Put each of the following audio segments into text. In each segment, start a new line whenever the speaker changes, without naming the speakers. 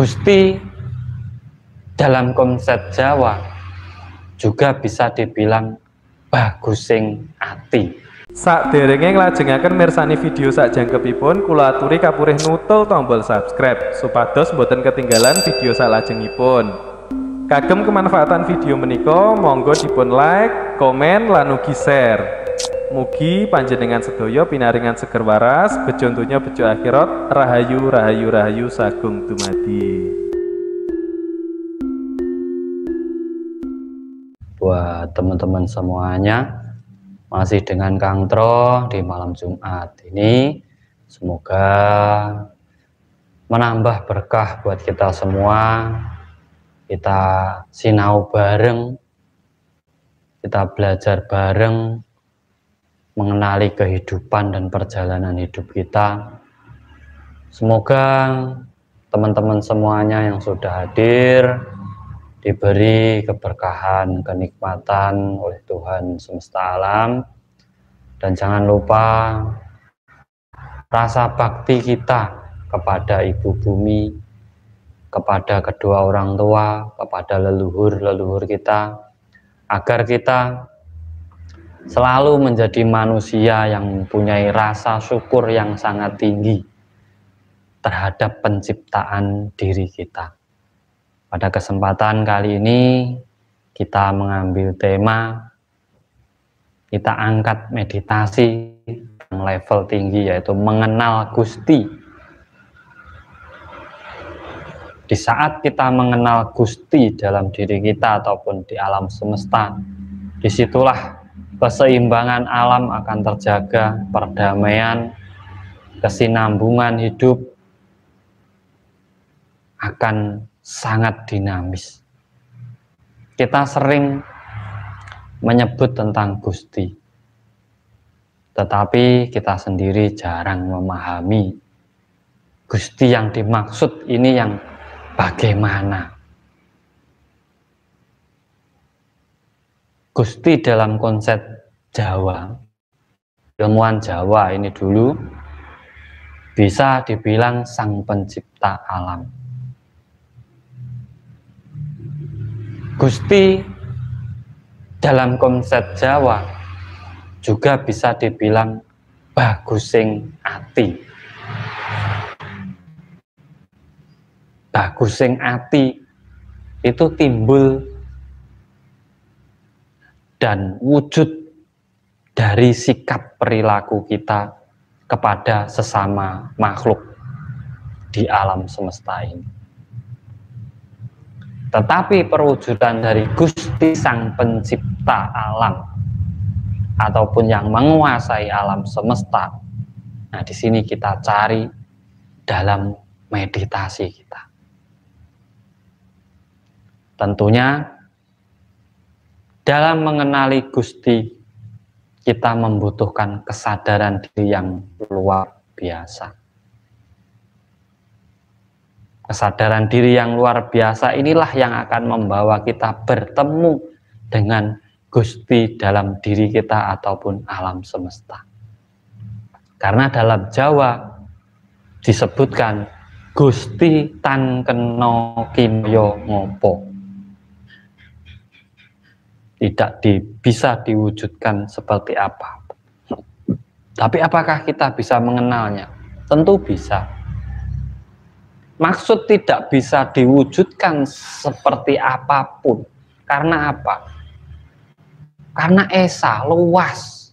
Gusti dalam konsep Jawa juga bisa dibilang bagusing ati.
Sakderenge nglajengaken mirsani video sakjangkepipun, kula aturi kapurih nutul tombol subscribe supados boten ketinggalan video salajengipun. Kagem kemanfaatan video menika monggo dipun like, komen lan ugi share. Mugi panjenengan sedaya pinaringan seger waras, bejo donya bejo akhirat, rahayu rahayu rahayu sagung dumadi.
Buat teman-teman semuanya, masih dengan Kang Tro di malam Jumat ini, semoga menambah berkah buat kita semua. Kita sinau bareng, kita belajar bareng, mengenali kehidupan dan perjalanan hidup kita. Semoga teman-teman semuanya yang sudah hadir diberi keberkahan, kenikmatan oleh Tuhan semesta alam. Dan jangan lupa rasa bakti kita kepada Ibu Bumi, kepada kedua orang tua, kepada leluhur-leluhur kita, agar kita selalu menjadi manusia yang mempunyai rasa syukur yang sangat tinggi terhadap penciptaan diri kita. Pada kesempatan kali ini kita mengambil tema, kita angkat meditasi yang level tinggi, yaitu mengenal Gusti. Di saat kita mengenal Gusti dalam diri kita ataupun di alam semesta, disitulah keseimbangan alam akan terjaga, perdamaian, kesinambungan hidup akan sangat dinamis. Kita sering menyebut tentang Gusti, tetapi kita sendiri jarang memahami Gusti yang dimaksud ini yang bagaimana. Gusti dalam konsep Jawa, ilmuwan Jawa ini dulu bisa dibilang sang pencipta alam. Gusti dalam konsep Jawa juga bisa dibilang bagusing ati. Bagusing ati itu timbul dan wujud dari sikap perilaku kita kepada sesama makhluk di alam semesta ini. Tetapi perwujudan dari Gusti sang pencipta alam ataupun yang menguasai alam semesta, nah di sini kita cari dalam meditasi kita. Tentunya dalam mengenali Gusti kita membutuhkan kesadaran diri yang luar biasa. Kesadaran diri yang luar biasa inilah yang akan membawa kita bertemu dengan Gusti dalam diri kita ataupun alam semesta. Karena dalam Jawa disebutkan Gusti tan kena kinaya ngopo. Tidak bisa diwujudkan seperti apa. Tapi apakah kita bisa mengenalnya? Tentu bisa. Maksud tidak bisa diwujudkan seperti apapun. Karena apa? Karena esa luas.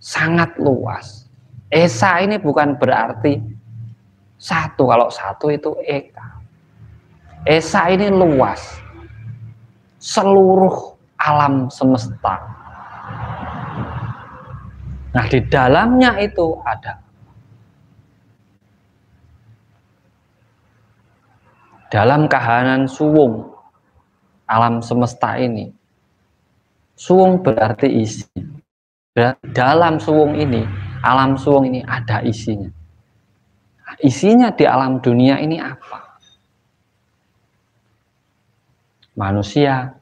Sangat luas. Esa ini bukan berarti satu. Kalau satu itu eka. Esa ini luas. Seluruh alam semesta. Nah, di dalamnya itu ada dalam kahanan suwung alam semesta ini. Suwung berarti isi. Dalam suwung ini, alam suwung ini ada isinya. Nah, isinya di alam dunia ini apa? Manusia,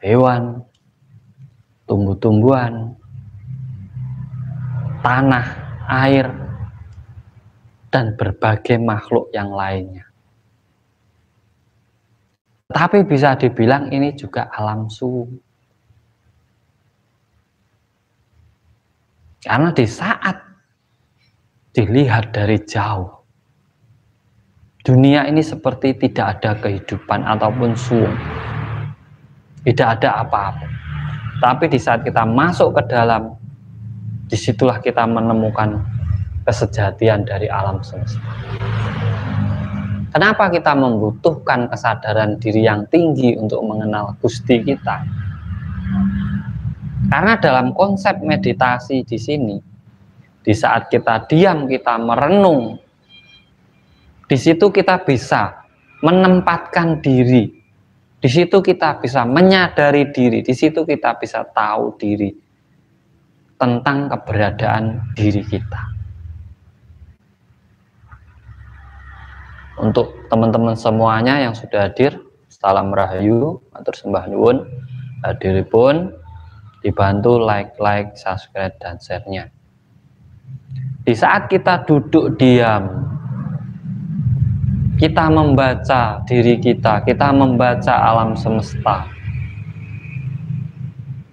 hewan, tumbuh-tumbuhan, tanah, air, dan berbagai makhluk yang lainnya. Tapi bisa dibilang ini juga alam suwu. Karena di saat dilihat dari jauh, dunia ini seperti tidak ada kehidupan ataupun suwu. Tidak ada apa-apa. Tapi di saat kita masuk ke dalam, disitulah kita menemukan kesejatian dari alam semesta. Kenapa kita membutuhkan kesadaran diri yang tinggi untuk mengenal Gusti kita? Karena dalam konsep meditasi di sini, di saat kita diam, kita merenung, di situ kita bisa menempatkan diri, di situ kita bisa menyadari diri, di situ kita bisa tahu diri tentang keberadaan diri kita. Untuk teman-teman semuanya yang sudah hadir, salam rahayu, matur sembah nuwun, hadiripun dibantu like, subscribe, dan share-nya. Di saat kita duduk diam, kita membaca diri kita membaca alam semesta,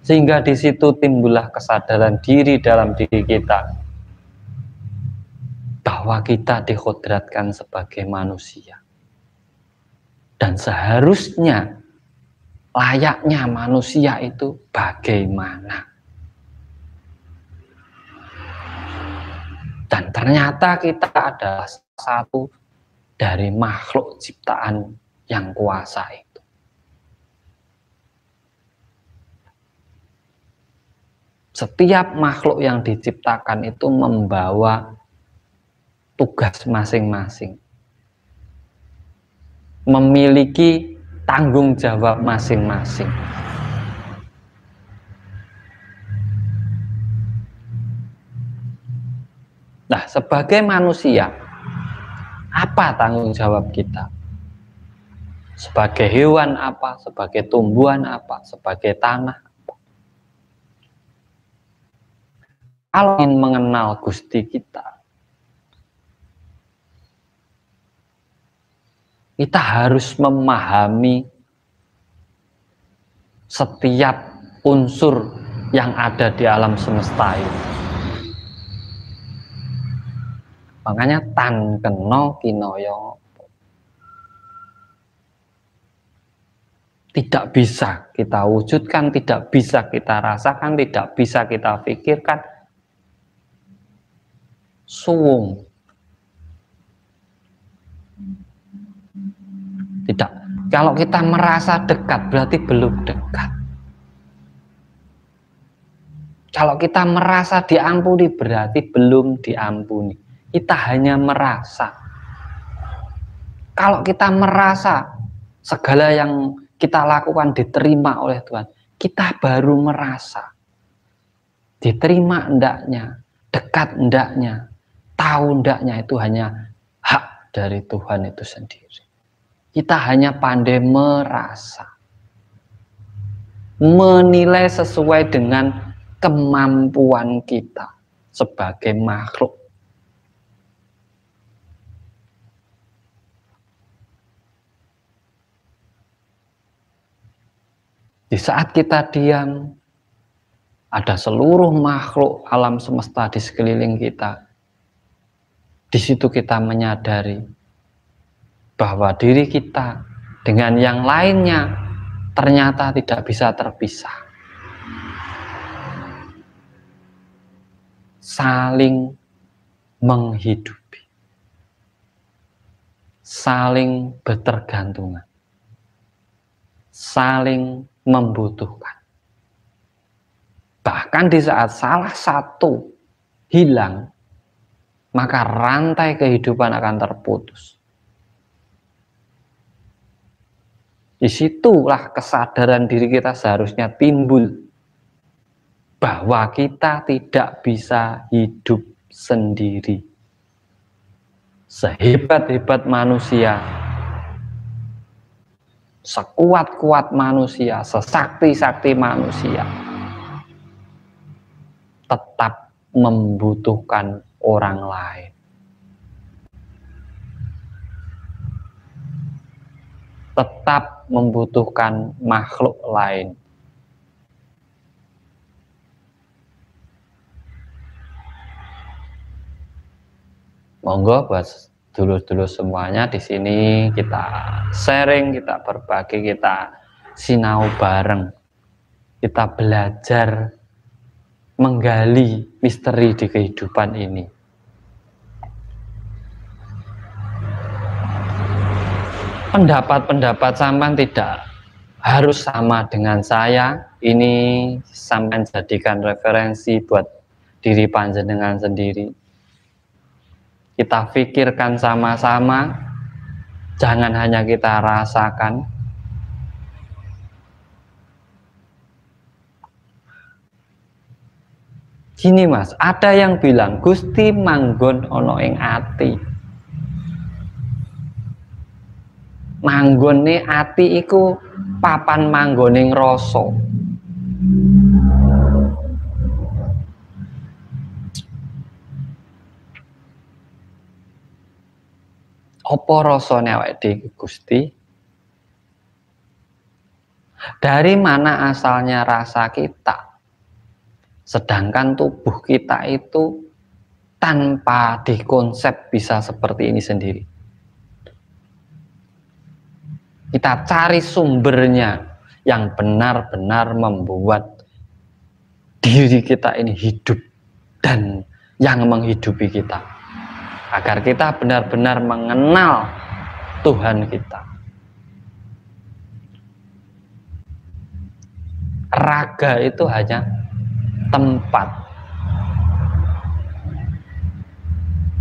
sehingga di situ timbullah kesadaran diri dalam diri kita bahwa kita dikodratkan sebagai manusia, dan seharusnya layaknya manusia itu bagaimana. Dan ternyata kita adalah satu dari makhluk ciptaan yang kuasa itu. Setiap makhluk yang diciptakan itu membawa tugas masing-masing, memiliki tanggung jawab masing-masing. Nah, sebagai manusia, apa tanggung jawab kita? Sebagai hewan apa? Sebagai tumbuhan apa? Sebagai tanah apa? Kalau ingin mengenal Gusti kita harus memahami setiap unsur yang ada di alam semesta ini. Makanya tan keno kinoyo tidak bisa kita wujudkan, tidak bisa kita rasakan, tidak bisa kita pikirkan. Suwung. Tidak. Kalau kita merasa dekat, berarti belum dekat. Kalau kita merasa diampuni, berarti belum diampuni. Kita hanya merasa. Kalau kita merasa segala yang kita lakukan diterima oleh Tuhan, kita baru merasa. Diterima endaknya, dekat endaknya, tahu endaknya, itu hanya hak dari Tuhan itu sendiri. Kita hanya pandai merasa, menilai sesuai dengan kemampuan kita sebagai makhluk. Di saat kita diam, ada seluruh makhluk alam semesta di sekeliling kita. Di situ kita menyadari bahwa diri kita dengan yang lainnya ternyata tidak bisa terpisah. Saling menghidupi, saling bertergantungan, saling membutuhkan. Bahkan di saat salah satu hilang, maka rantai kehidupan akan terputus. Disitulah kesadaran diri kita seharusnya timbul, bahwa kita tidak bisa hidup sendiri. Sehebat-hebat manusia, sekuat-kuat manusia, sesakti-sakti manusia, tetap membutuhkan orang lain. tetap membutuhkan makhluk lain. Monggo buat dulur-dulur semuanya di sini kita sharing, kita berbagi, kita sinau bareng, kita belajar menggali misteri di kehidupan ini. Pendapat-pendapat sampean tidak harus sama dengan saya. Ini sampean jadikan referensi buat diri panjenengan sendiri. Kita pikirkan sama-sama, jangan hanya kita rasakan. Gini Mas, ada yang bilang Gusti manggon ono ing ati. Manggone ati iku papan manggoning rasa. Apa rasane awake dhewe Gusti? Dari mana asalnya rasa kita? Sedangkan tubuh kita itu tanpa dikonsep bisa seperti ini sendiri. Kita cari sumbernya yang benar-benar membuat diri kita ini hidup dan yang menghidupi kita, agar kita benar-benar mengenal Tuhan kita. Raga itu hanya tempat,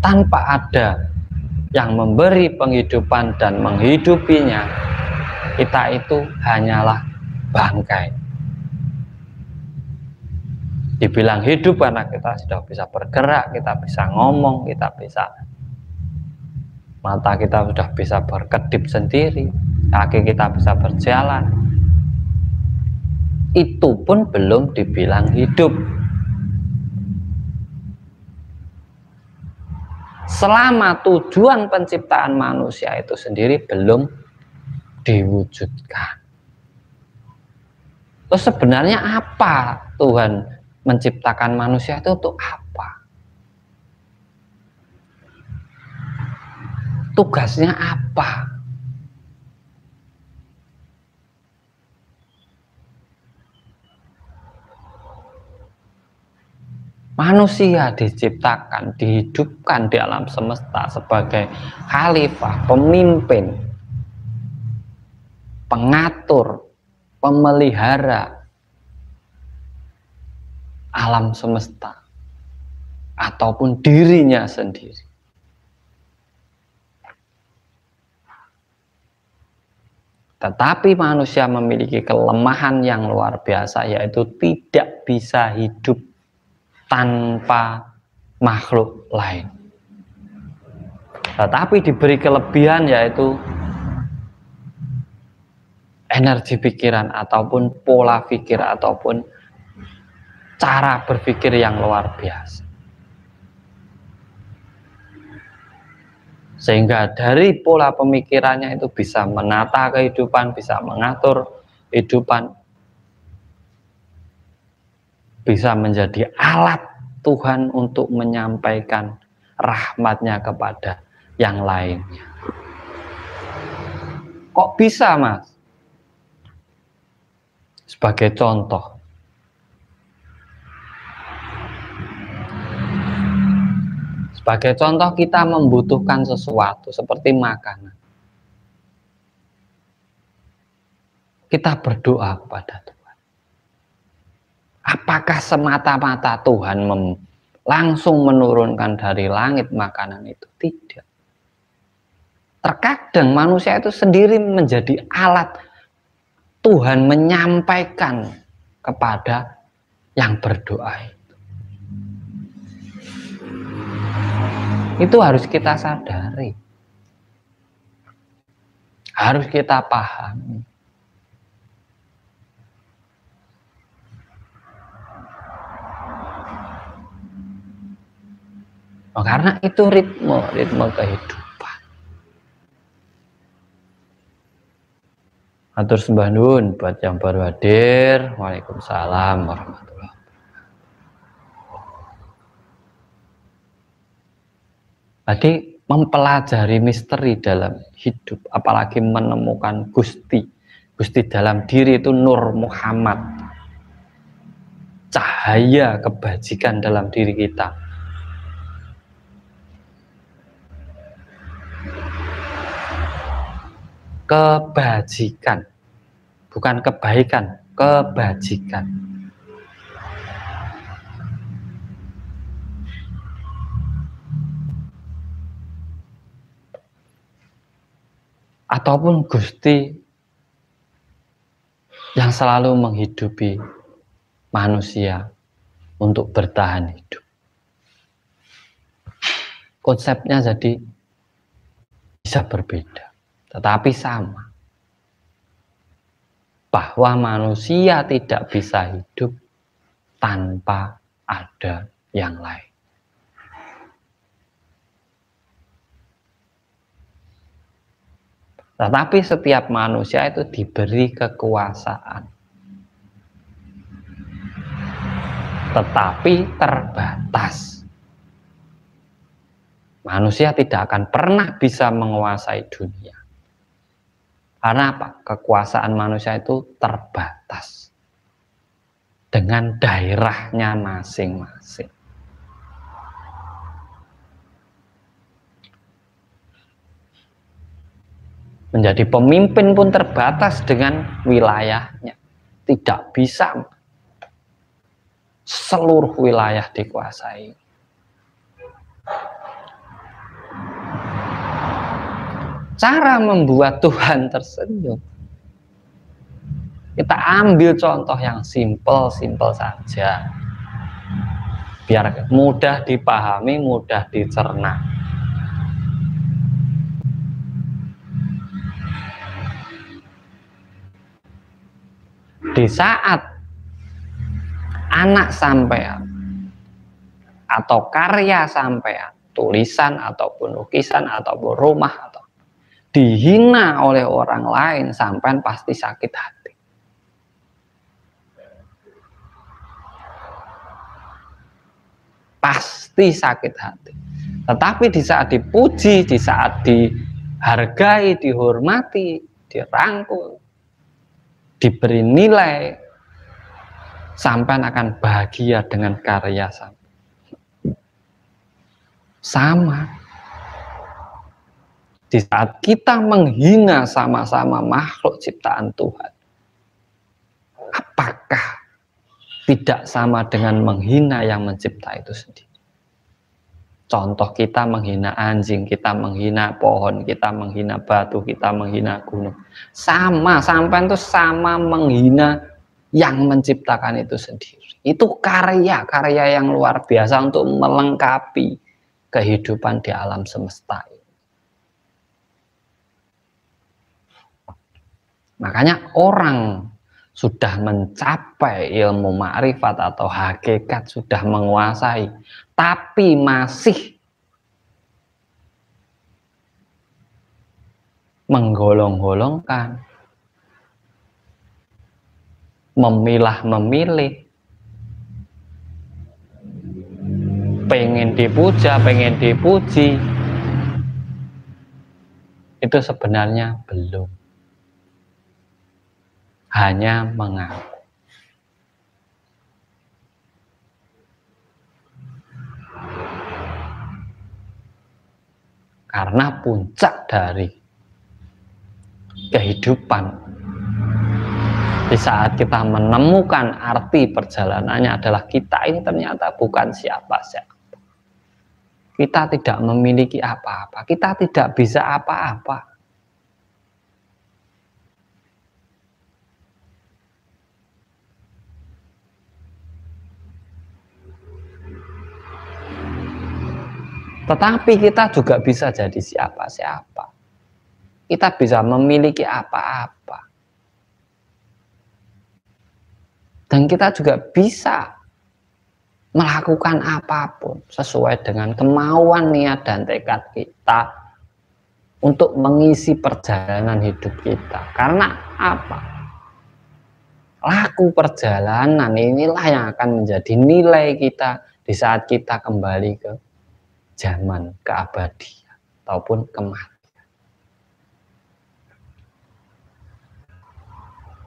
tanpa ada yang memberi penghidupan dan menghidupinya, kita itu hanyalah bangkai. Dibilang hidup karena kita sudah bisa bergerak, kita bisa ngomong, kita bisa, mata kita sudah bisa berkedip sendiri, kaki kita bisa berjalan. Itu pun belum dibilang hidup. Selama tujuan penciptaan manusia itu sendiri belum diwujudkan. Terus sebenarnya apa Tuhan menciptakan manusia itu untuk apa? Tugasnya apa? Manusia diciptakan, dihidupkan di alam semesta sebagai khalifah, pemimpin, pengatur, pemelihara alam semesta ataupun dirinya sendiri. Tetapi manusia memiliki kelemahan yang luar biasa, yaitu tidak bisa hidup tanpa makhluk lain. Tetapi diberi kelebihan, yaitu energi pikiran ataupun pola pikir ataupun cara berpikir yang luar biasa. Sehingga dari pola pemikirannya itu bisa menata kehidupan, bisa mengatur kehidupan, bisa menjadi alat Tuhan untuk menyampaikan rahmatnya kepada yang lainnya. Kok bisa Mas? Sebagai contoh, kita membutuhkan sesuatu seperti makanan. Kita berdoa kepada Tuhan. Apakah semata-mata Tuhan langsung menurunkan dari langit makanan itu? Tidak. Terkadang manusia itu sendiri menjadi alat Tuhan menyampaikan kepada yang berdoa itu. Itu harus kita sadari. Harus kita pahami. Oh, karena itu ritme kehidupan. Atur sembah nuwun buat yang baru hadir. Waalaikumsalam warahmatullahi wabarakatuh. Tadi mempelajari misteri dalam hidup, apalagi menemukan Gusti dalam diri itu Nur Muhammad, cahaya kebajikan dalam diri kita. Kebajikan, bukan kebaikan, kebajikan. Ataupun Gusti yang selalu menghidupi manusia untuk bertahan hidup. Konsepnya jadi bisa berbeda, tetapi sama. Bahwa manusia tidak bisa hidup tanpa ada yang lain. Tetapi setiap manusia itu diberi kekuasaan, tetapi terbatas. Manusia tidak akan pernah bisa menguasai dunia. Karena apa? Kekuasaan manusia itu terbatas dengan daerahnya masing-masing. Menjadi pemimpin pun terbatas dengan wilayahnya. Tidak bisa seluruh wilayah dikuasai. Cara membuat Tuhan tersenyum, kita ambil contoh yang simpel saja, biar mudah dipahami, mudah dicerna. Di saat anak sampean atau karya sampean, tulisan ataupun lukisan ataupun rumah atau dihina oleh orang lain, sampean pasti sakit hati. Pasti sakit hati. Tetapi di saat dipuji, di saat dihargai, dihormati, dirangkul, diberi nilai, sampean akan bahagia dengan karya sampean. Sama. Di saat kita menghina sama-sama makhluk ciptaan Tuhan, apakah tidak sama dengan menghina yang mencipta itu sendiri? Contoh, kita menghina anjing, kita menghina pohon, kita menghina batu, kita menghina gunung. Sama, sampai itu sama menghina yang menciptakan itu sendiri. Itu karya yang luar biasa untuk melengkapi kehidupan di alam semesta ini. Makanya orang sudah mencapai ilmu ma'rifat atau hakikat, sudah menguasai, tapi masih menggolong-golongkan, memilah-memilih, pengen dipuja, pengen dipuji, itu sebenarnya belum. Hanya mengaku. Karena puncak dari kehidupan, di saat kita menemukan arti perjalanannya adalah kita ini ternyata bukan siapa-siapa. Kita tidak memiliki apa-apa, kita tidak bisa apa-apa. Tetapi kita juga bisa jadi siapa-siapa. Kita bisa memiliki apa-apa. Dan kita juga bisa melakukan apapun sesuai dengan kemauan, niat, dan tekad kita untuk mengisi perjalanan hidup kita. Karena apa? Laku perjalanan inilah yang akan menjadi nilai kita di saat kita kembali ke zaman keabadian ataupun kematian.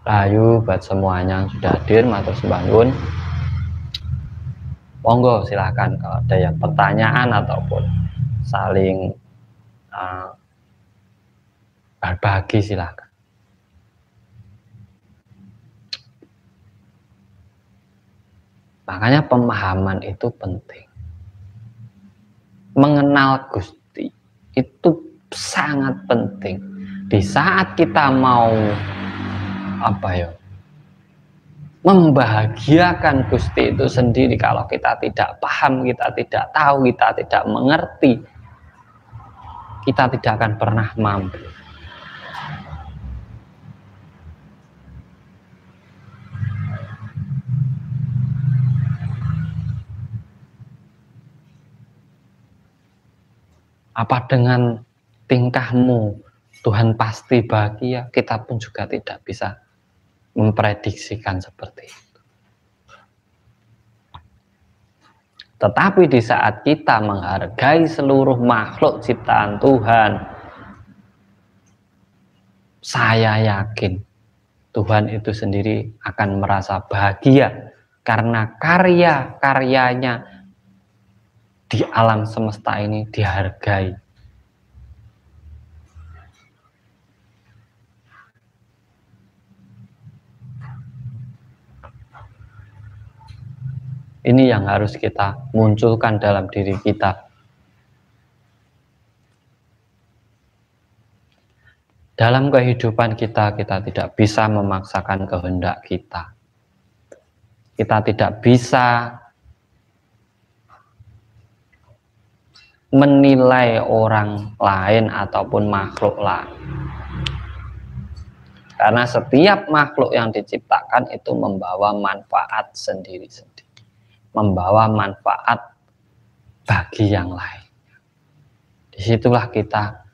Rahayu buat semuanya yang sudah hadir, matur sembah nuwun. Monggo silahkan kalau ada yang pertanyaan ataupun saling berbagi silahkan. Makanya pemahaman itu penting. Mengenal Gusti itu sangat penting. Di saat kita mau membahagiakan Gusti itu sendiri, kalau kita tidak paham, kita tidak tahu, kita tidak mengerti, kita tidak akan pernah mampu. Apa dengan tingkahmu Tuhan pasti bahagia? Kita pun juga tidak bisa memprediksikan seperti itu. Tetapi di saat kita menghargai seluruh makhluk ciptaan Tuhan, saya yakin Tuhan itu sendiri akan merasa bahagia karena karya-karyanya di alam semesta ini dihargai. Ini yang harus kita munculkan dalam diri kita. Dalam kehidupan kita, kita tidak bisa memaksakan kehendak kita. Kita tidak bisa menilai orang lain ataupun makhluk lain. Karena setiap makhluk yang diciptakan itu membawa manfaat sendiri-sendiri. Membawa manfaat bagi yang lain. Disitulah kita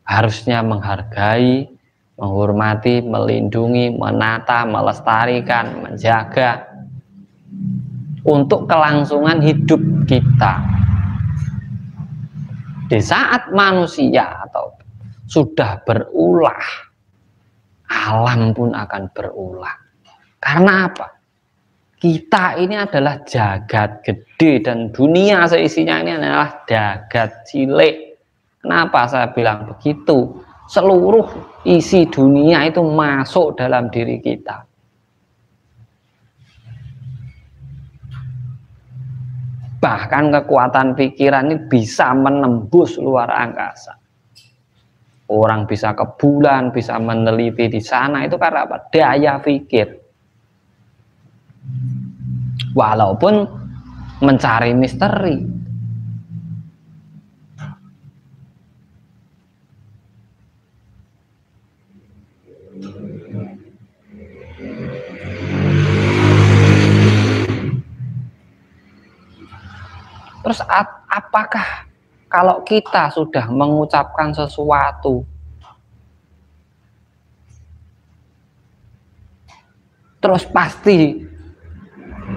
harusnya menghargai, menghormati, melindungi, menata, melestarikan, menjaga untuk kelangsungan hidup kita. Di saat manusia atau sudah berulah, alam pun akan berulah. Karena apa? Kita ini adalah jagat gede dan dunia seisinya ini adalah jagat cilik. Kenapa saya bilang begitu? Seluruh isi dunia itu masuk dalam diri kita. Bahkan kekuatan pikiran ini bisa menembus luar angkasa. Orang bisa ke bulan, bisa meneliti di sana, itu karena apa? Daya pikir. Walaupun mencari misteri. Terus apakah kalau kita sudah mengucapkan sesuatu, terus pasti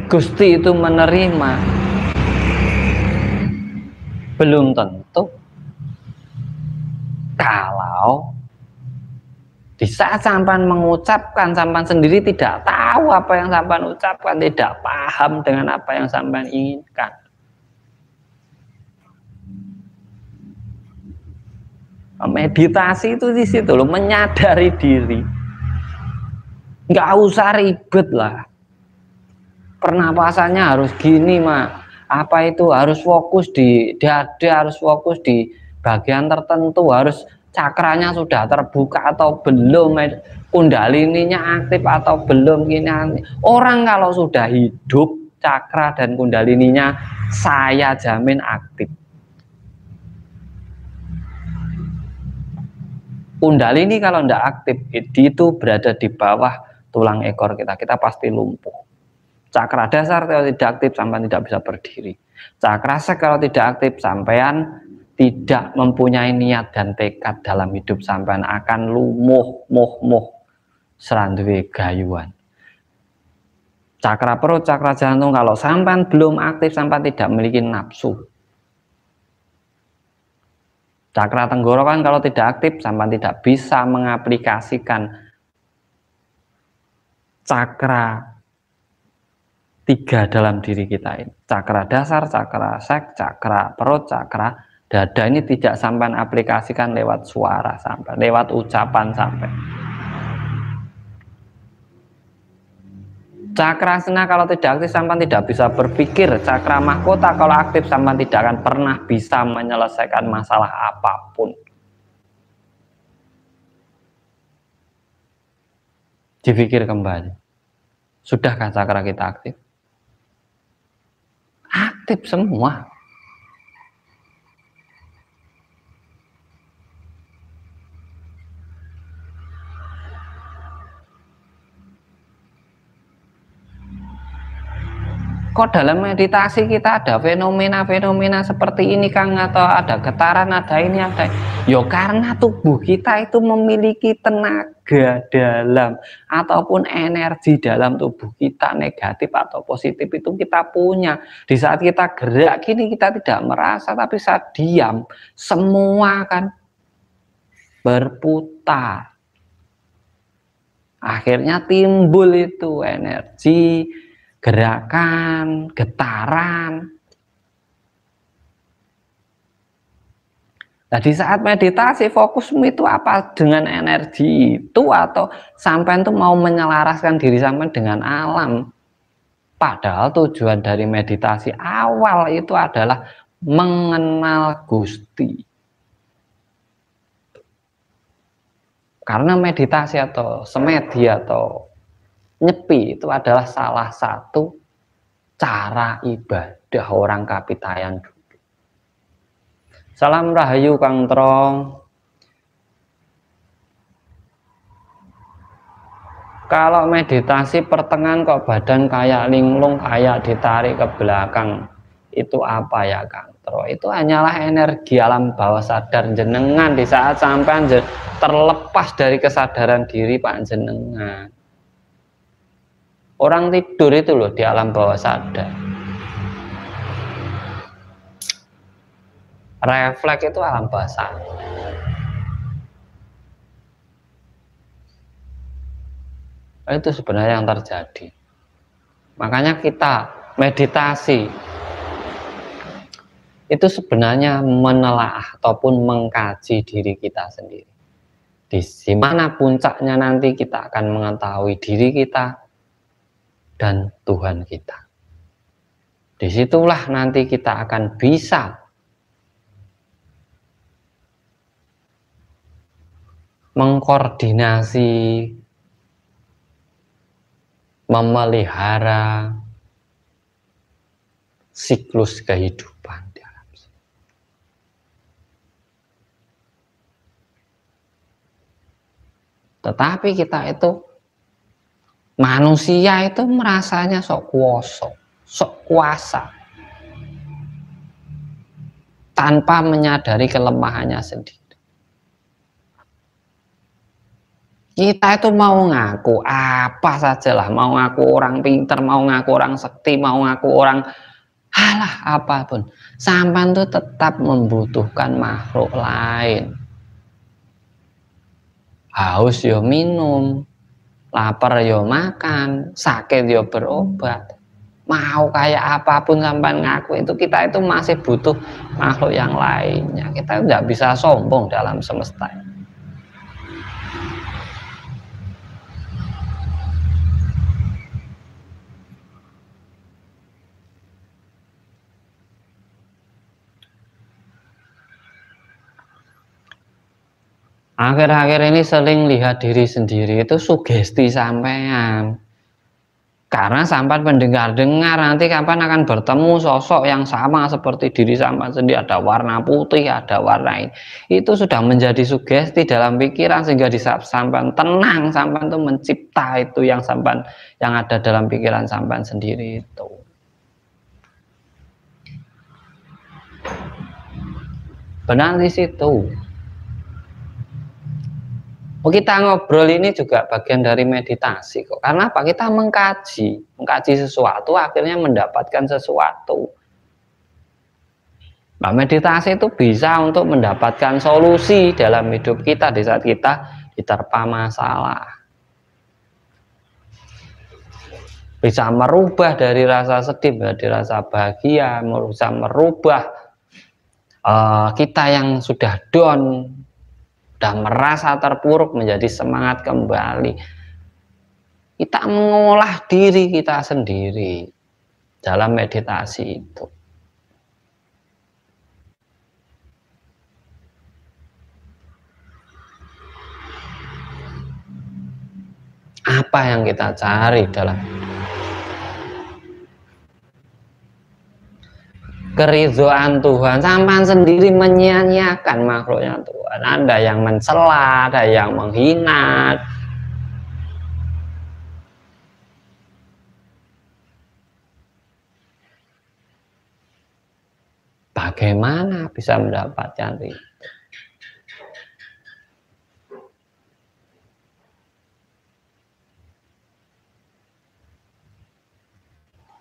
Gusti itu menerima? Belum tentu. Kalau di saat sampan mengucapkan, sampan sendiri tidak tahu apa yang sampan ucapkan, tidak paham dengan apa yang sampan inginkan. Meditasi itu di situ loh, menyadari diri. Nggak usah ribet lah. Pernapasannya harus gini, Mak. Apa itu harus fokus di dada, harus fokus di bagian tertentu, harus cakranya sudah terbuka atau belum, kundalininya aktif atau belum gini. Orang kalau sudah hidup cakra dan kundalininya, saya jamin aktif. Kundalini kalau tidak aktif, itu berada di bawah tulang ekor kita, kita pasti lumpuh. Cakra dasar kalau tidak aktif, sampai tidak bisa berdiri. Cakra sek kalau tidak aktif, sampean tidak mempunyai niat dan tekad dalam hidup sampean akan lumuh seranduwe gayuan. Cakra perut, cakra jantung kalau sampean belum aktif, sampean tidak memiliki nafsu. Cakra tenggorokan kalau tidak aktif, sampean tidak bisa mengaplikasikan cakra 3 dalam diri kita ini. Cakra dasar, cakra seks, cakra perut, cakra dada ini tidak sampean aplikasikan lewat suara sampai, lewat ucapan sampai. Cakra sena kalau tidak aktif sampean tidak bisa berpikir. Cakra mahkota kalau aktif sampean tidak akan pernah bisa menyelesaikan masalah apapun. Dipikir kembali. Sudahkah cakra kita aktif? Aktif semua. Kok dalam meditasi kita ada fenomena-fenomena seperti ini Kang, atau ada getaran, ada ini, ada yo karena tubuh kita itu memiliki tenaga dalam ataupun energi dalam tubuh kita, negatif atau positif itu kita punya. Di saat kita gerak gini kita tidak merasa, tapi saat diam semua kan berputar. Akhirnya timbul itu energi, gerakan, getaran. Nah, di saat meditasi fokusmu itu apa dengan energi itu, atau sampai itu mau menyelaraskan diri sampai dengan alam. Padahal tujuan dari meditasi awal itu adalah mengenal Gusti. Karena meditasi atau semedi atau nyepi itu adalah salah satu cara ibadah orang kapitayan dulu. Salam rahayu Kang Trong. Kalau meditasi pertengahan kok badan kayak linglung, kayak ditarik ke belakang, itu apa ya Kang Tro? Itu hanyalah energi alam bawah sadar jenengan di saat sampai terlepas dari kesadaran diri Pak jenengan. Orang tidur itu loh di alam bawah sadar. Refleks itu alam bawah sadar. Itu sebenarnya yang terjadi. Makanya kita meditasi itu sebenarnya menelaah ataupun mengkaji diri kita sendiri. Di mana puncaknya nanti kita akan mengetahui diri kita dan Tuhan kita. Disitulah nanti kita akan bisa mengkoordinasi, memelihara siklus kehidupan. Tetapi kita itu manusia itu merasanya sok kuasa tanpa menyadari kelemahannya sendiri. Kita itu mau ngaku apa sajalah, mau ngaku orang pinter, mau ngaku orang sakti, mau ngaku orang halah apapun, sampean itu tetap membutuhkan makhluk lain. Haus yo minum, lapar yo makan, sakit yo berobat. Mau kayak apapun sampai ngaku itu, kita itu masih butuh makhluk yang lainnya. Kita tidak bisa sombong dalam semesta. Akhir-akhir ini sering lihat diri sendiri itu sugesti sampean. Karena sampai mendengar-dengar nanti kapan akan bertemu sosok yang sama seperti diri sampean sendiri, ada warna putih, ada warna ini. Itu sudah menjadi sugesti dalam pikiran sehingga di saat sampean tenang, sampean itu mencipta itu yang sampean yang ada dalam pikiran sampean sendiri itu. Benar di situ. Oh, kita ngobrol ini juga bagian dari meditasi kok. Karena apa? Kita mengkaji sesuatu, akhirnya mendapatkan sesuatu. Nah, meditasi itu bisa untuk mendapatkan solusi dalam hidup kita di saat kita diterpa masalah. Bisa merubah dari rasa sedih menjadi rasa bahagia, bisa merubah kita yang sudah down, sudah merasa terpuruk menjadi semangat kembali. Kita mengolah diri kita sendiri dalam meditasi itu. Apa yang kita cari dalam keridhaan Tuhan? Sampai sendiri menyia-nyiakan makhluknya Tuhan. Ada yang mencela, ada yang menghina. Bagaimana bisa mendapatkan itu?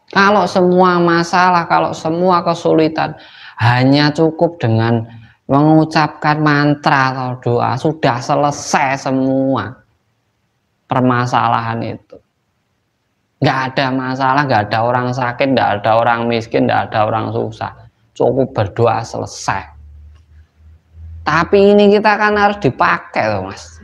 Kalau semua masalah, kalau semua kesulitan hanya cukup dengan mengucapkan mantra atau doa, sudah selesai semua permasalahan itu. Nggak ada masalah, nggak ada orang sakit, nggak ada orang miskin, nggak ada orang susah. Cukup berdoa selesai. Tapi ini kita kan harus dipakai loh, Mas.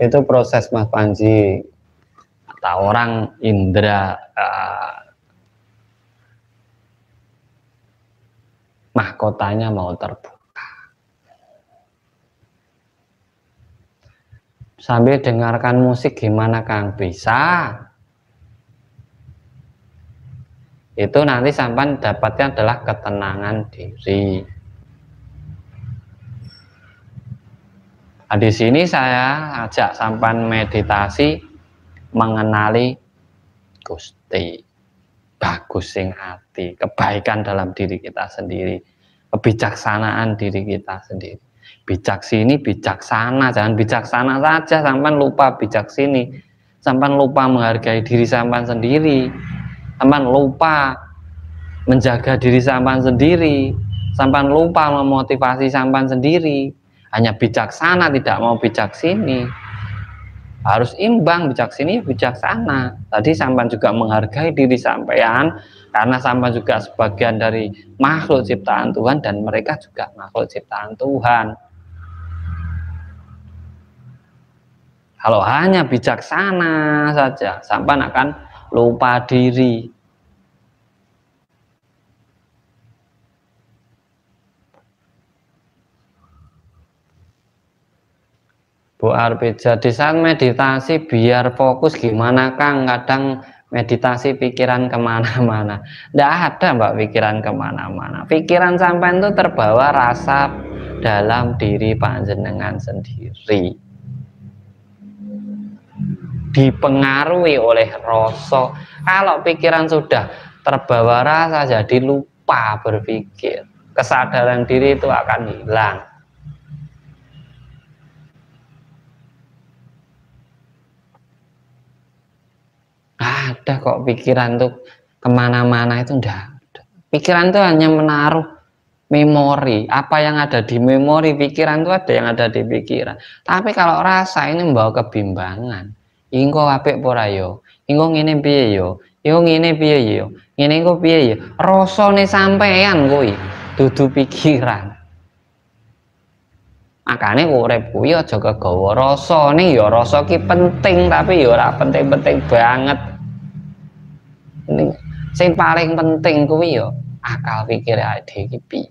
Itu proses Mas Panji. Kata orang indera mahkotanya mau terbuka. Sambil dengarkan musik gimana Kang? Bisa. Itu nanti sampai dapatnya adalah ketenangan diri. Nah, di sini saya ajak sampan meditasi mengenali Gusti, bagus sing ati, kebaikan dalam diri kita sendiri, kebijaksanaan diri kita sendiri. Bijak sini, bijaksana, jangan bijaksana saja, sampan lupa bijak sini, sampan lupa menghargai diri sampan sendiri, sampan lupa menjaga diri sampan sendiri, sampan lupa memotivasi sampan sendiri. Hanya bijaksana, tidak mau bijak sini. Harus imbang, bijak sini, bijaksana. Tadi sampan juga menghargai diri sampean, karena sampan juga sebagian dari makhluk ciptaan Tuhan, dan mereka juga makhluk ciptaan Tuhan. Kalau hanya bijaksana saja, sampan akan lupa diri. Bu Arpija, di saat meditasi biar fokus gimana Kang? Kadang meditasi pikiran kemana-mana. Tidak ada Mbak pikiran kemana-mana. Pikiran sampai itu terbawa rasa dalam diri panjenengan sendiri. Dipengaruhi oleh rasa. Kalau pikiran sudah terbawa rasa, jadi lupa berpikir. Kesadaran diri itu akan hilang. Ada kok pikiran tuh kemana-mana itu enggak. Pikiran itu hanya menaruh memori. Apa yang ada di memori pikiran itu ada yang ada di pikiran. Tapi kalau rasa ini membawa kebimbangan. Ingko apik ora yo, ingko ngene piye yo, ingko ngene piye yo, ngene engko piye yo. Rasane sampean kuwi, dudu pikiran. Makane urip kuwi aja kegawa rasane ya, rasa ki penting tapi ya ora penting-penting banget. Sing paling penting kuwi ya akal pikir awake iki piye.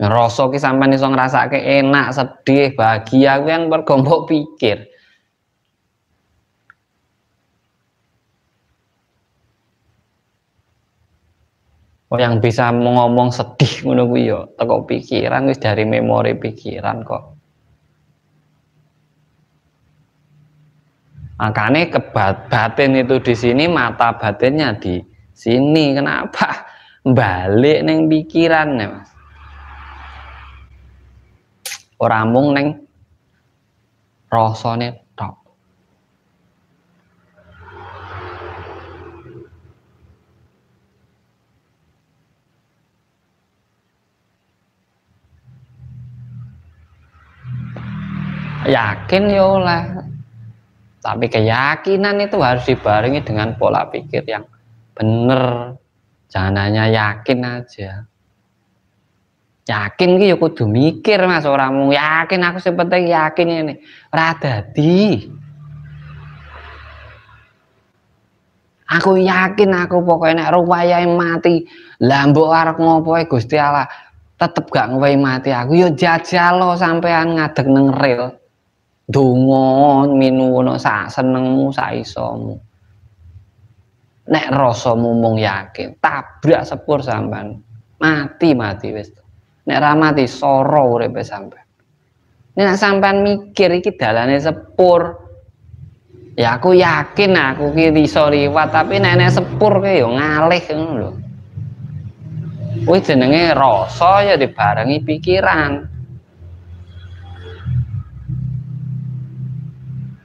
Rasa ki sampean iso ngrasake enak, sedih, bahagia kuwi kan mergo mbok pikir. Oh, yang bisa ngomong sedih ngono kuwi ya teko pikiran, wis dari memori pikiran kok. Makanya batin itu di sini, mata batinnya di sini. Kenapa? Balik neng pikiran ya, Mas. Ora mung neng rasane tok. Yakin ya oleh, tapi keyakinan itu harus dibarengi dengan pola pikir yang bener. Jangan hanya yakin aja. Yakin ki ya kudu mikir, Mas. Ora mung yakin, aku sing penting yakin ini. Ora dadi. Aku yakin aku pokoknya nek ruwayahe mati, lah mbok arep ngopo Gusti Allah tetep gak ngowahi mati aku, ya jajal lo sampean ngadeg nang ril. Donga minuwono sak senengmu sak isomu. Nek rasamu mung yakin, tabrak sepur sampean. Mati wis. Nek ra mati sora uripe sampean. Nek sampean mikir iki dalane sepur, ya aku yakin aku ki iso liwat, tapi nek sepur ki ya ngalih ngono lho. Kuwi jenenge rasa ya dibarengi pikiran.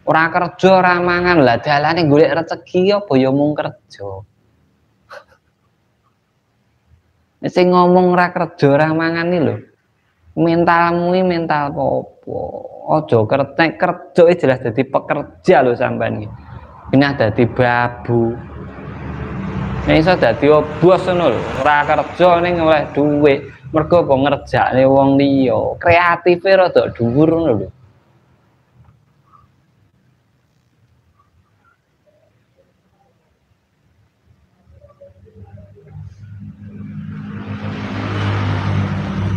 Ora kerja ora mangan, lah dalane golek rezeki apa ya mung kerja. Sing ngomong ora kerja ora mangan iki lho. Mentalmu iki mental apa? Aja kerja jelas dadi pekerja lho sampean iki. Pindah dadi babu. Nek iso dadi bos ngono lho, ora kerja ning oleh dhuwit. Mergo apa ngerjakne wong liya. Kreatife rada dhuwur ngono lho.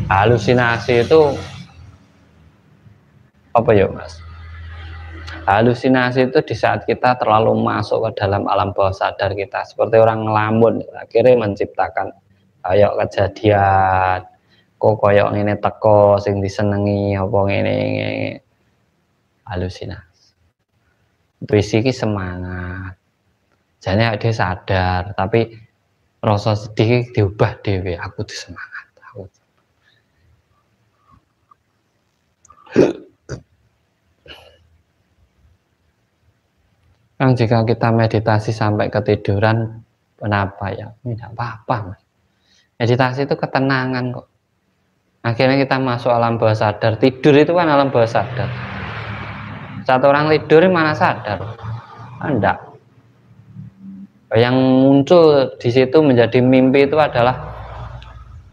Halusinasi itu apa ya, Mas? Halusinasi itu di saat kita terlalu masuk ke dalam alam bawah sadar kita, seperti orang ngelamun, akhirnya menciptakan kayak kejadian kok koyok ngene teko sing disenengi apa ngene. Halusinasi. Puisi ki semangat. Jane dia sadar, tapi rasa sedih diubah dhewe, aku disemangat. Jika kita meditasi sampai ketiduran, kenapa ya? Tidak apa-apa, Mas. Meditasi itu ketenangan kok. Akhirnya kita masuk alam bawah sadar. Tidur itu kan alam bawah sadar. Satu orang tidur mana sadar? Enggak. Yang muncul di situ menjadi mimpi itu adalah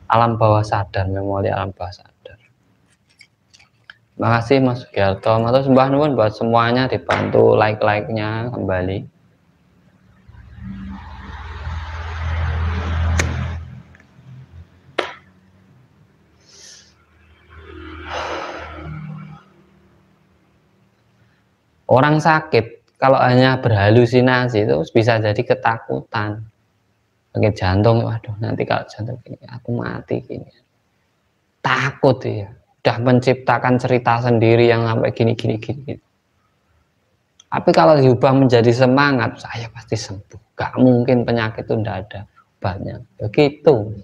alam bawah sadar, memori alam bawah sadar. Terima kasih Mas Sugiarto. Matur sembah nuwun buat semuanya, dibantu like-nya kembali. Orang sakit kalau hanya berhalusinasi itu bisa jadi ketakutan. Sakit jantung, waduh nanti kalau jantung gini aku mati gini. Takut ya. Udah menciptakan cerita sendiri yang sampai gini. Tapi kalau diubah menjadi semangat, saya pasti sembuh. Gak mungkin penyakit itu tidak ada obatnya. Begitu.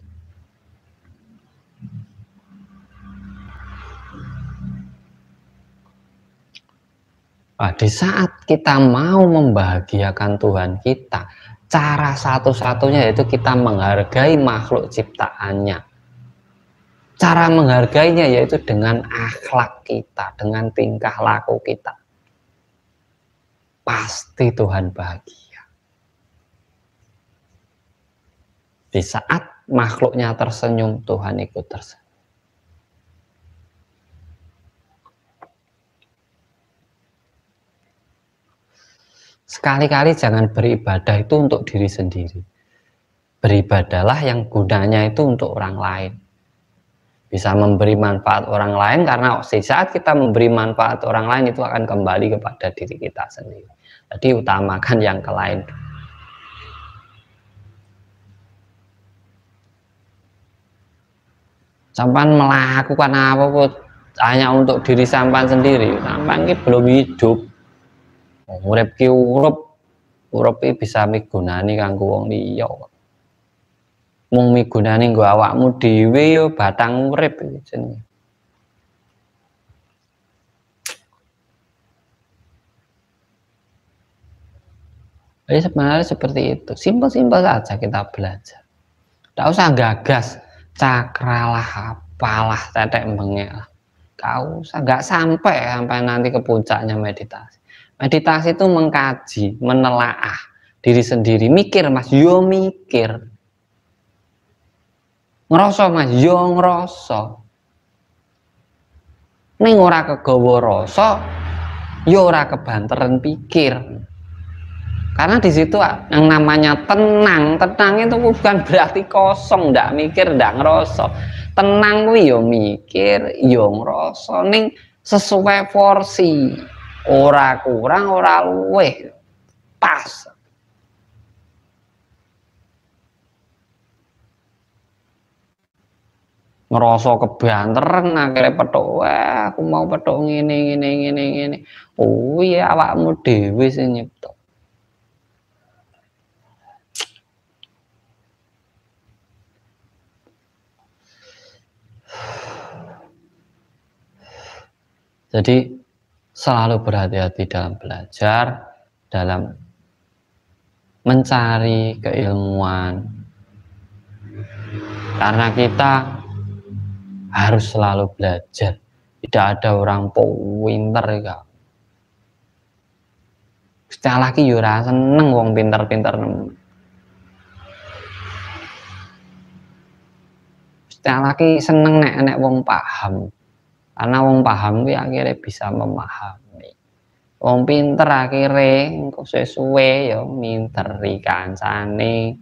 Nah, di saat kita mau membahagiakan Tuhan kita, cara satu-satunya yaitu kita menghargai makhluk ciptaannya. Cara menghargainya yaitu dengan akhlak kita, dengan tingkah laku kita. Pasti Tuhan bahagia. Di saat makhluknya tersenyum, Tuhan ikut tersenyum. Sekali-kali jangan beribadah itu untuk diri sendiri. Beribadahlah yang gunanya itu untuk orang lain. Bisa memberi manfaat orang lain, karena di saat kita memberi manfaat orang lain itu akan kembali kepada diri kita sendiri. Jadi utamakan yang ke lain. Sampan melakukan apa pun hanya untuk diri sampan sendiri, sampan ki belum hidup. Urip ki urip ki bisa migunani kanggo wong liya. Mung migunani nggo awakmu dhewe yo batang urip iki jenenge. Jadi sebenarnya seperti itu, simpel-simpel saja kita belajar. Tidak usah gagas, cakralah, apalah, tetek bengek lah. Kau usah, nggak sampai nanti ke puncaknya meditasi. Meditasi itu mengkaji, menelaah diri sendiri, mikir mas, yo mikir. Ngerasa mas, yo ngerasa. Ning ora kegawa rasa, yo ora kebanteran pikir. Karena di situ yang namanya tenang itu bukan berarti kosong, ndak mikir, ndak ngerasa. Tenang kuwi yo mikir, yo ngerasa ning sesuai porsi. Ora kurang, ora luwih. Pas. Ngerasa kebanteran akhirnya petuk, wah aku mau petuk ngene. Oh iya awakmu dhewe sing nyipta. Jadi selalu berhati-hati dalam belajar, dalam mencari keilmuan. Karena kita harus selalu belajar. Tidak ada orang pinter ya. Secah lagi yo ora seneng wong pinter-pinter nemu. Secah lagi seneng nek wong paham. Karena wong paham kuwi akhirnya bisa memahami. Wong pinter akhirnya engko suwe-suwe ya minteri kancane.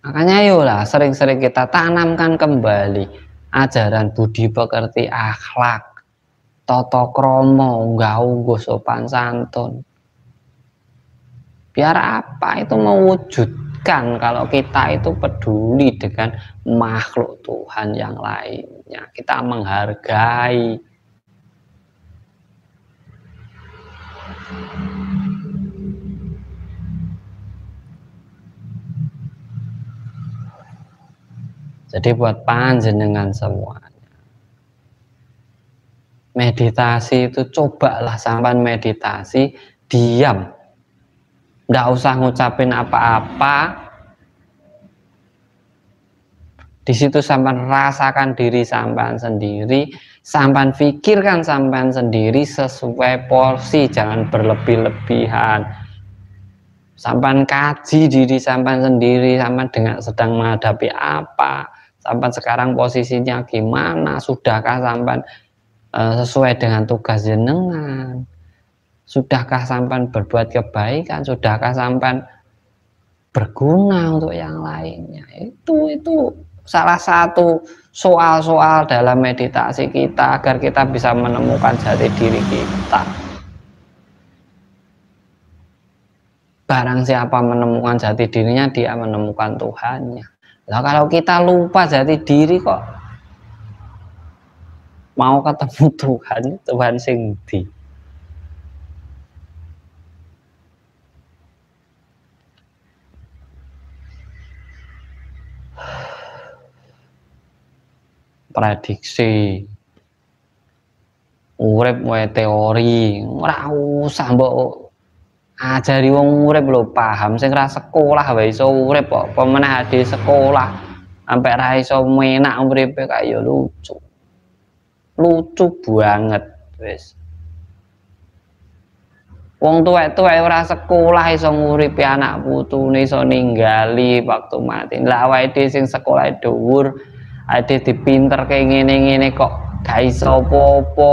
Makanya yolah sering-sering kita tanamkan kembali ajaran budi pekerti, akhlak, tata krama, unggah-ungguh, sopan santun. Biar apa? Itu mewujudkan kalau kita itu peduli dengan makhluk Tuhan yang lainnya. Kita menghargai. Jadi buat panjenengan semuanya, meditasi itu cobalah sampai meditasi diam. Nggak usah ngucapin apa-apa. Di situ sampean rasakan diri sampean sendiri, sampean pikirkan sampean sendiri sesuai porsi, jangan berlebih-lebihan. Sampean kaji diri sampean sendiri, sampean dengan sedang menghadapi apa, sampean sekarang posisinya gimana, sudahkah sampean sesuai dengan tugas jenengan. Sudahkah sampean berbuat kebaikan? Sudahkah sampean berguna untuk yang lainnya? Itu salah satu soal-soal dalam meditasi kita agar kita bisa menemukan jati diri kita. Barang siapa menemukan jati dirinya, dia menemukan Tuhannya. Nah kalau kita lupa jati diri kok mau ketemu Tuhan sing ndi? Prediksi urip wae teori, ora usah mbok ajari wong urip lho, paham sing ra sekolah wae iso urip kok, pemenah ade sekolah sampai ra iso menak uripe kaya lucu banget wis. Wong tuwek-tuwek ora sekolah iso nguripi anak putune, iso ninggali waktu mati. Lah awake dhewe sing sekolah dhuwur, ade dipinter kayak ngene-ngene kok gak iso apa-apa.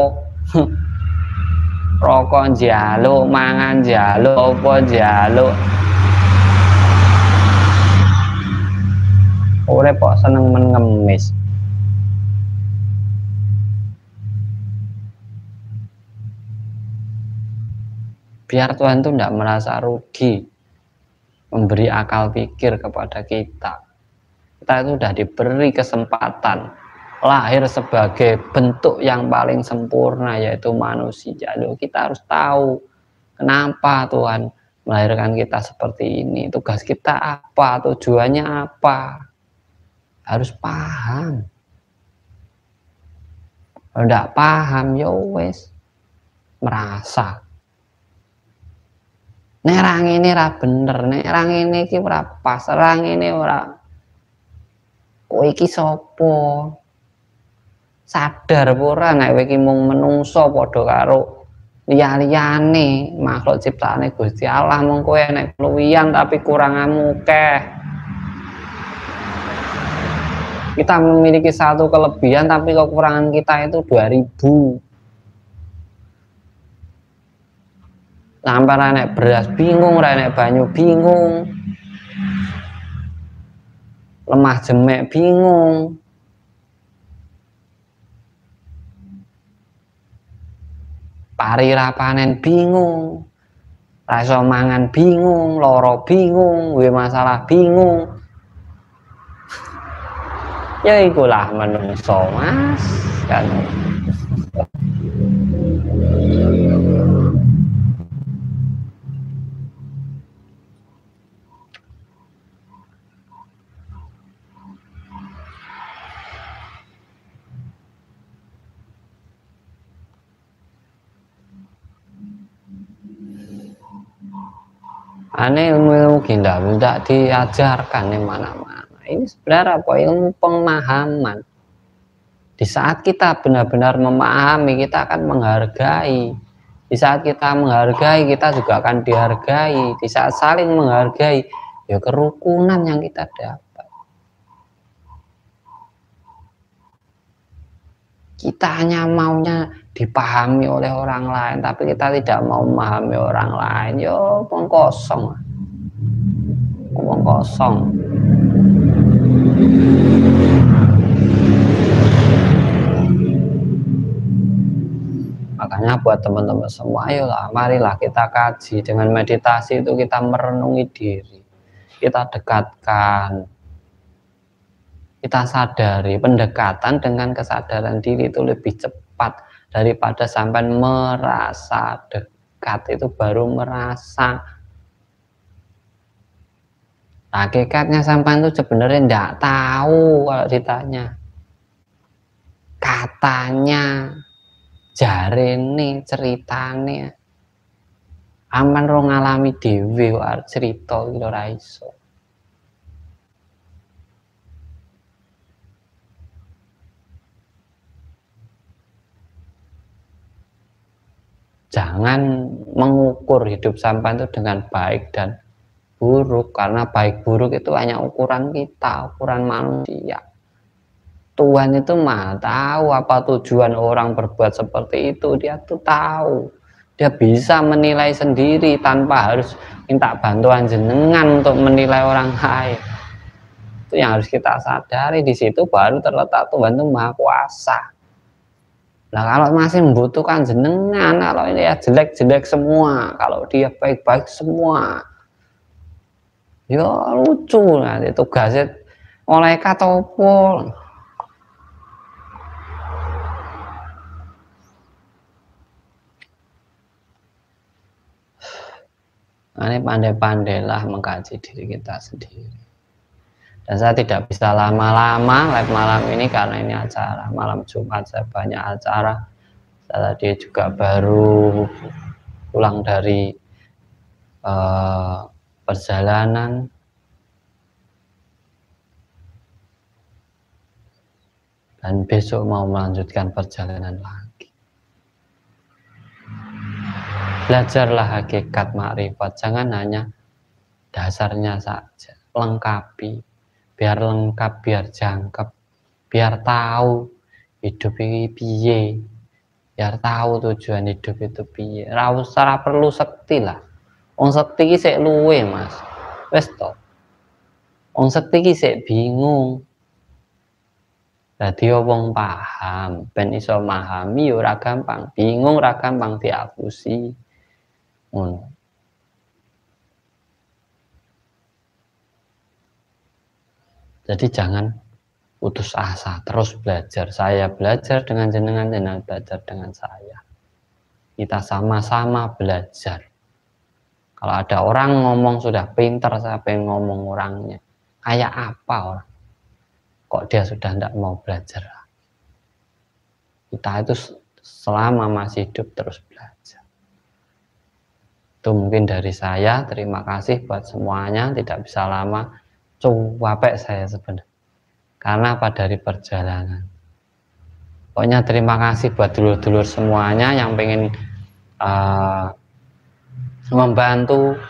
Rokok njaluk, mangan njaluk, apa njaluk. Urip kok seneng men ngemis. biar Tuhan tuh tidak merasa rugi memberi akal pikir kepada kita. Kita itu sudah diberi kesempatan lahir sebagai bentuk yang paling sempurna, yaitu manusia. Loh, kita harus tahu kenapa Tuhan melahirkan kita seperti ini, tugas kita apa, tujuannya apa, harus paham. Kalau tidak paham, ya wes merasa nerang ini ora bener, nerang ini ki ora pas, nerang ini ora. Kowe iki sapa? Sadar apa ora nek kowe iki mung menungso padha karo liya-liyane makhluk ciptaane Gusti Allah, mung kowe nek luwihan tapi kuranganmu akeh. Kita memiliki satu kelebihan tapi kekurangan kita itu 2000. Sampai nek beras bingung, nek banyu bingung, lemah jemek bingung, pari rapanen bingung, rasa mangan bingung, loro bingung, duwe masalah bingung. Ya ikulah menungso mas kan. Aneh ilmu tidak diajarkan di mana-mana. Ini sebenarnya apa? Ilmu pemahaman. Di saat kita benar-benar memahami, kita akan menghargai. Di saat kita menghargai, kita juga akan dihargai. Di saat saling menghargai, ya kerukunan yang kita dapat. Kita hanya maunya dipahami oleh orang lain, tapi kita tidak mau memahami orang lain. Yo, omong kosong. Omong kosong. Makanya buat teman-teman semua, ayolah, marilah kita kaji. Dengan meditasi itu kita merenungi diri, kita dekatkan, kita sadari. Pendekatan dengan kesadaran diri itu lebih cepat daripada sampai merasa dekat. Itu baru merasa. Hakikatnya sampai itu sebenarnya tidak tahu. Kalau ditanya, katanya, jarene, ceritane, aman ro ngalami dhewe arep cerita iki ora iso. Jangan mengukur hidup sampean itu dengan baik dan buruk, karena baik buruk itu hanya ukuran kita, ukuran manusia. Tuhan itu mah tahu apa tujuan orang berbuat seperti itu. Dia tuh tahu, dia bisa menilai sendiri tanpa harus minta bantuan jenengan untuk menilai orang lain. Itu yang harus kita sadari. Di situ baru terletak Tuhan itu maha kuasa. Nah kalau masih membutuhkan jenengan, kalau ini ya jelek-jelek semua, kalau dia baik-baik semua, ya lucu nanti tugasnya malaikat opo. Ini pandai-pandailah mengkaji diri kita sendiri. Dan saya tidak bisa lama-lama live malam ini karena ini acara malam Jumat, saya banyak acara. Saya tadi juga baru pulang dari perjalanan. Dan besok mau melanjutkan perjalanan lagi. Belajarlah hakikat makrifat, jangan hanya dasarnya saja, lengkapi. Biar lengkap, biar jangkep, biar tahu hidup ini piye, biar tahu tujuan hidup itu piye. Ra usah perlu sekti lah. Wong sekti iki sik luwe, Mas. Wis to. Wong sekti iki sik bingung. Dadi wong paham, ben iso memahami ora gampang, bingung ora gampang diapusi. Jadi jangan putus asa, terus belajar. Saya belajar dengan jenengan, jenengan belajar dengan saya. Kita sama-sama belajar. Kalau ada orang ngomong sudah pintar, saya pengen ngomong orangnya. Kayak apa orang? Kok dia sudah tidak mau belajar? Kita itu selama masih hidup terus belajar. Itu mungkin dari saya. Terima kasih buat semuanya. Tidak bisa lama. Capek saya sebenarnya. Karena apa, dari perjalanan. Pokoknya terima kasih buat dulur-dulur semuanya yang pengen membantu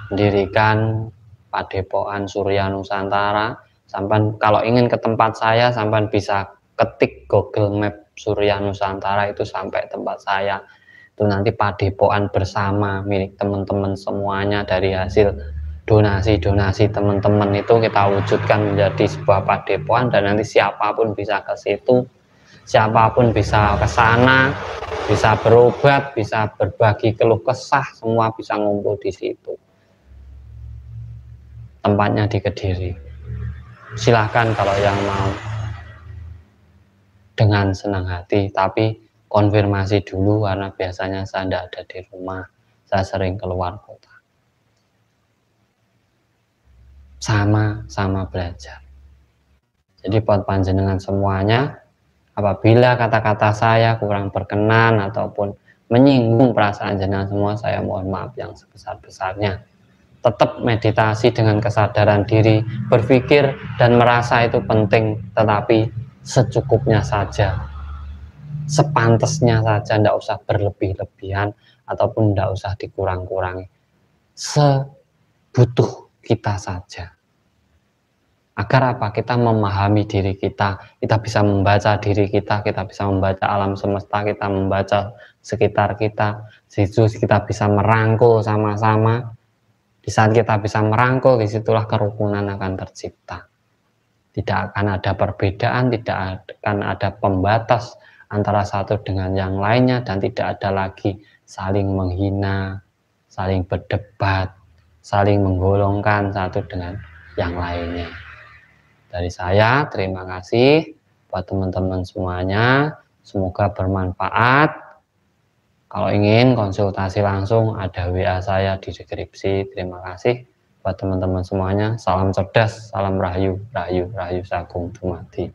mendirikan Padepokan Surya Nusantara. Sampai kalau ingin ke tempat saya, sampai bisa ketik Google Map Surya Nusantara, itu sampai tempat saya. Itu nanti padepokan bersama milik teman-teman semuanya, dari hasil donasi-donasi teman-teman itu kita wujudkan menjadi sebuah padepokan, dan nanti siapapun bisa ke situ, siapapun bisa ke sana, bisa berobat, bisa berbagi keluh kesah, semua bisa ngumpul di situ. Tempatnya di Kediri. Silahkan kalau yang mau, dengan senang hati, tapi konfirmasi dulu karena biasanya saya tidak ada di rumah, saya sering keluar kota. Sama-sama belajar. Jadi buat panjenengan semuanya, apabila kata-kata saya kurang berkenan ataupun menyinggung perasaan jenengan semua, saya mohon maaf yang sebesar-besarnya. Tetap meditasi dengan kesadaran diri, berpikir dan merasa itu penting, tetapi secukupnya saja, sepantasnya saja, tidak usah berlebih-lebihan ataupun tidak usah dikurang-kurangi, sebutuh kita saja. Agar apa? Kita memahami diri kita, kita bisa membaca diri kita, kita bisa membaca alam semesta, kita membaca sekitar kita, kita bisa merangkul sama-sama. Di saat kita bisa merangkul, disitulah kerukunan akan tercipta. Tidak akan ada perbedaan, tidak akan ada pembatas antara satu dengan yang lainnya, dan tidak ada lagi saling menghina, saling berdebat, saling menggolongkan satu dengan yang lainnya. Dari saya, terima kasih buat teman-teman semuanya. Semoga bermanfaat. Kalau ingin konsultasi langsung, ada WA saya di deskripsi. Terima kasih buat teman-teman semuanya. Salam cerdas, salam rahayu, rahayu, rahayu sagung dumadi.